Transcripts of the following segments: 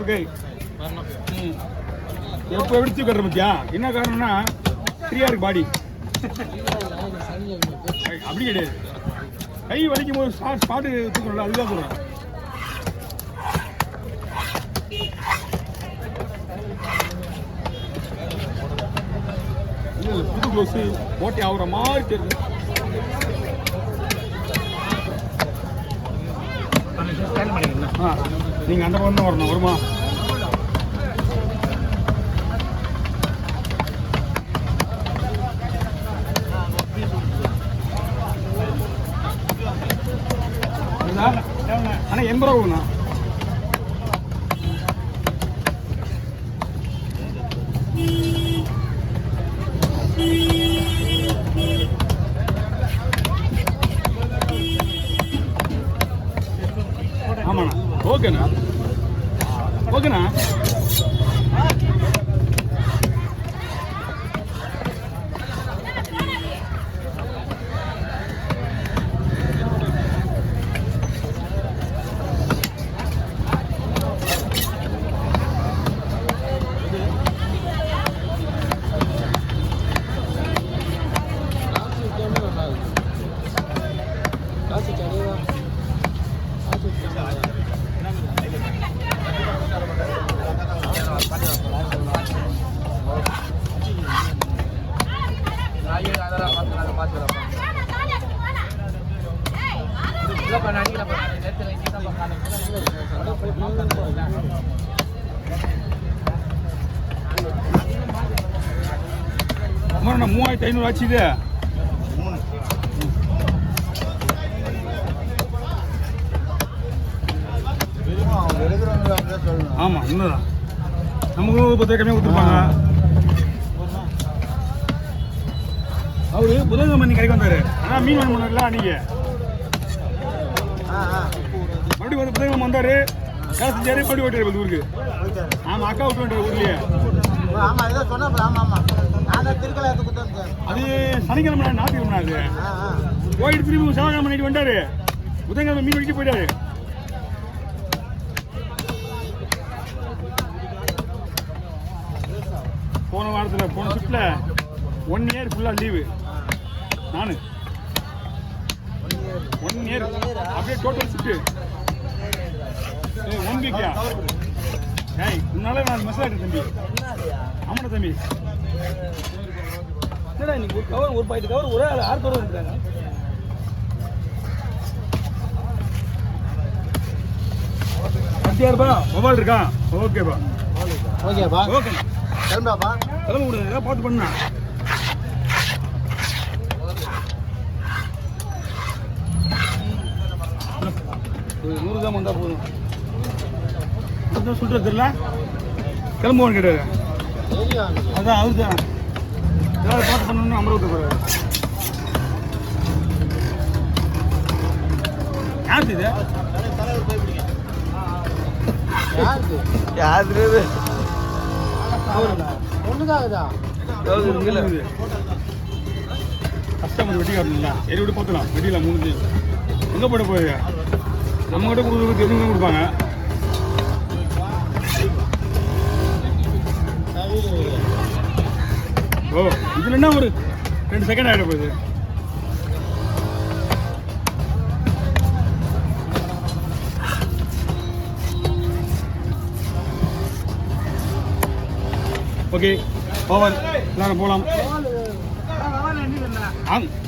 Okay எப்போ எப்படி தூக்கி கட்டுற பத்தியா என்ன காரணம்னா ஃப்ரீயாக இருக்கு பாடி அப்படி கிடையாது கை வலிக்கும் போது ஸ்பாட்டு தூக்கணும்ல அதுதான் சொல்கிறேன் இல்லை இல்லை புது க்ளோஸு ஓட்டி ஆகுற மாதிரி தெரியுது நீங்கள் அந்த பக்கம் தான் வரணும் வருமா ஆனால் 80 ரூபா கொடுங்கண்ணா ஆமாண்ணா ஓகேண்ணா ஓகேண்ணா அம்மா 3500 ஆச்சு இது ஆமாம் இன்னும் நமக்கும் 10 கம்மியாக கொடுத்துருப்பாங்க அவரு புதன்கிழமை நீ கடைக்கு வந்தாரு ஆனால் மீன் வாங்க பண்ணல அன்னைக்கு மறுபடியும் வந்து புதன்கிழமை வந்தாரு வேலை செஞ்சாரு மறுபடி ஓட்டாரு வந்து ஊருக்கு ஆமாம் அக்கா விட்டு வந்துட்டாரு ஊர்லயே அது சனிக்கிழமை ஞாயிற்றுக்கிழமை அது போயிட்டு திரும்பி செவ்வாய்க்கிழமை நைட்டு வந்தாரு புதன்கிழமை மீன் வெடிக்க போயிட்டாரு போன வாரத்தில் போன ஷிஃப்டில் 1 இயர் ஃபுல்லாக லீவு நான் 1 இயர் அப்படியே டோட்டல் ஷிஃப்ட்டு 1 வீக்கா ஏய் உன்னால நான் மிஸ் ஆகிட்டேன் தம்பி ஆமாடா தம்பி என்னடா இன்னைக்கு ஒரு கவர் ஒரு பாக்கெட் கவர் ஒரே 6 கவர் வந்துட்டாங்க ₹10,000 மொபைல் இருக்கா ஓகேப்பா ஓகேப்பா ஓகே கிளம்பாப்பா கிளம்ப விடுங்க ஏதாவது பார்த்து பண்ணா 100 தான் வந்தால் போதும் சொல்கிறது தெரியல கிளம்புவான்னு கேட்டாரு அதான் அவரு தான் ஏதாவது பார்த்து பண்ணணும்னு அமரவத்தை போகிறாரு யாரு இது யாரு ஒண்ணுதாகுதா கஸ்டமர் வெட்டி காட்டணுங்களா எரி விட்டு பார்த்துலாம் வெட்டிலாம் 3 எங்கே போட போய் நம்ம கிட்ட கொடுக்குறது தெரிஞ்சு கொடுப்பாங்க ஓ இதுல என்ன ஒரு 2 செகண்ட் ஆகிட போகுது ஓகே பவன் எல்லாரும் போகலாம்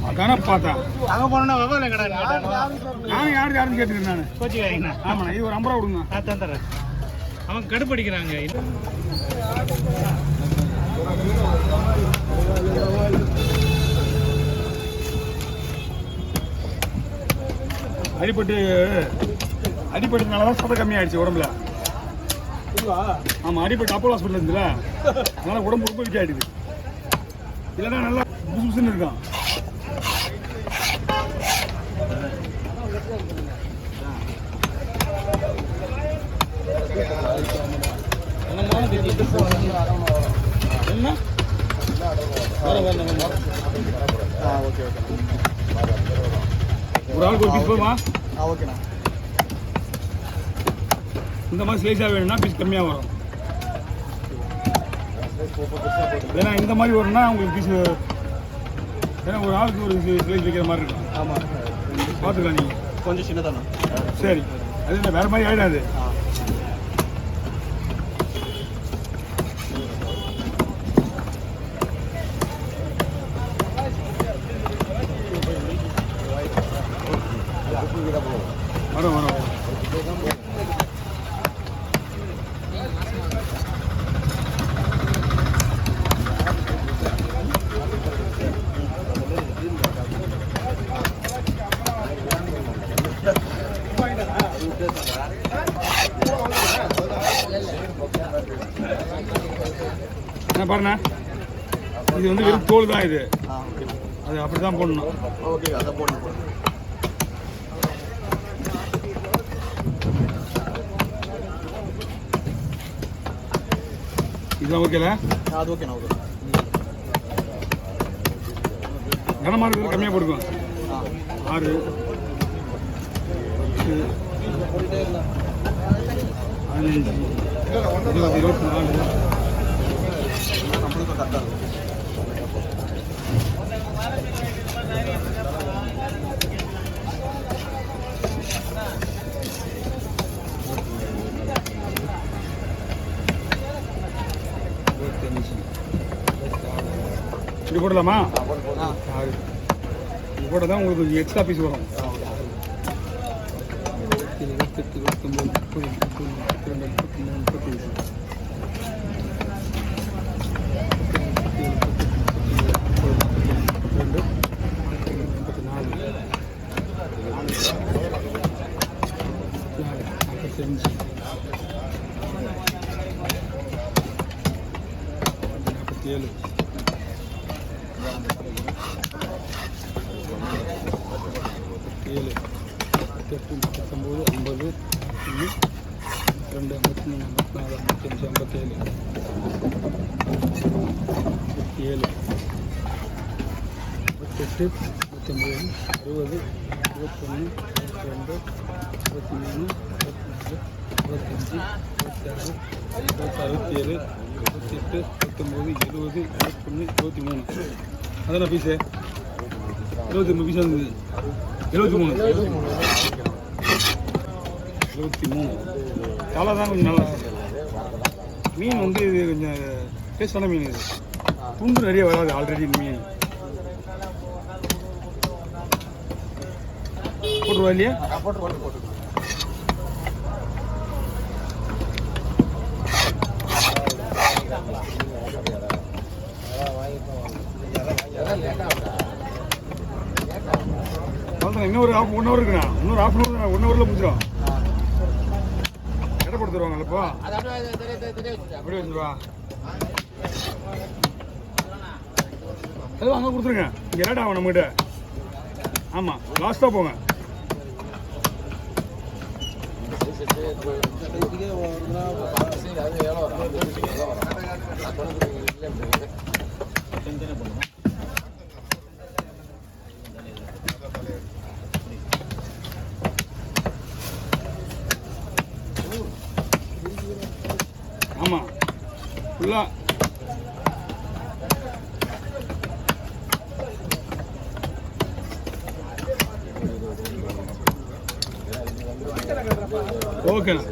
அதான பார்த்தேன் அங்கே போனோன்னா வெவ்வேறு கடை நானும் யாருன்னு கேட்டுக்கிறேன் நான் கோச்சிக்காரங்கண்ணா ஆமாண்ணா இது ஒரு 50 ரூபா கொடுங்க தந்துடுறேன் அவன் கடுப்படிக்கிறாங்க அடிப்பட்டதுனால தான் சதை கம்மியாயிடுச்சு உடம்புல ஆமாம் அடிப்பட்டு அப்போலோ ஹாஸ்பிட்டல் இருந்துல அதனால உடம்பு ரொம்ப வீக் ஆகிடுது இல்லைன்னா நல்லா புசு புசுன்னு இருக்கான் என்ன ஒரு ஆளுக்கு ஒரு பீஸ் போமா ஓகேண்ணா இந்த மாதிரி ஸ்லைஸாக வேணும்னா பீஸ் கம்மியாக வரும். ஏன்னா இந்த மாதிரி வரும்னா உங்களுக்கு பீஸ், ஏன்னா ஒரு ஆளுக்கு ஒரு ஸ்லைஸ் வைக்கிற மாதிரி இருக்கும். ஆமாம், பார்த்துக்கலாம் நீங்கள். கொஞ்சம் சின்னதானே. சரி, அது இல்லை வேறு மாதிரி ஆகிடாது. வரும் வரும். என்ன பாருண்ணா, இது வந்து வெறும் தோல் தான். இது அது அப்படி தான் போடணும். ஓகே, அதை போடணும். இதுதான் ஓகேல? அது ஓகேண்ணா. ஓகே, கனமாக இருக்கிறது கம்மியாக போட்டுக்கோங்க. 6 10 15 20 24 நம்மளுக்கும் கரெக்டாக இருக்கும். இப்படி போடலாமா? இது போட்டால் தான் உங்களுக்கு கொஞ்சம் எக்ஸ்ட்ரா பீஸ் வரும். 28 29 30 32 33 34 7 8 19 50 52 53 54 55 57 58 59 60 21 22 23 24 25 26 27 28 19 20 21 23 அதான பீஸு? 23 பீஸ் வந்தது. 73 தலை தான் கொஞ்சம் நல்லா. மீன் வந்து இது கொஞ்சம் டேஸ்டான மீன். இது துண்டு நிறைய வராது ஆல்ரெடி. மீன் போட்டுருவா இல்லையா? இன்னும் ஒரு 1 ஹவர் இருக்குண்ணா. இன்னொரு 1 ஹவரில் முடிச்சிடும். எடை போட்டு தருவாங்கல்ல இப்போ? அப்படியே வச்சுருவா. அதுவும் அங்கே கொடுத்துருங்க. இங்கே லேட் ஆகும் நம்மகிட்ட. ஆமாம், லாஸ்ட்டாக போங்க. ஆமாம், ஃபுல்லாக ஓகேண்ணா.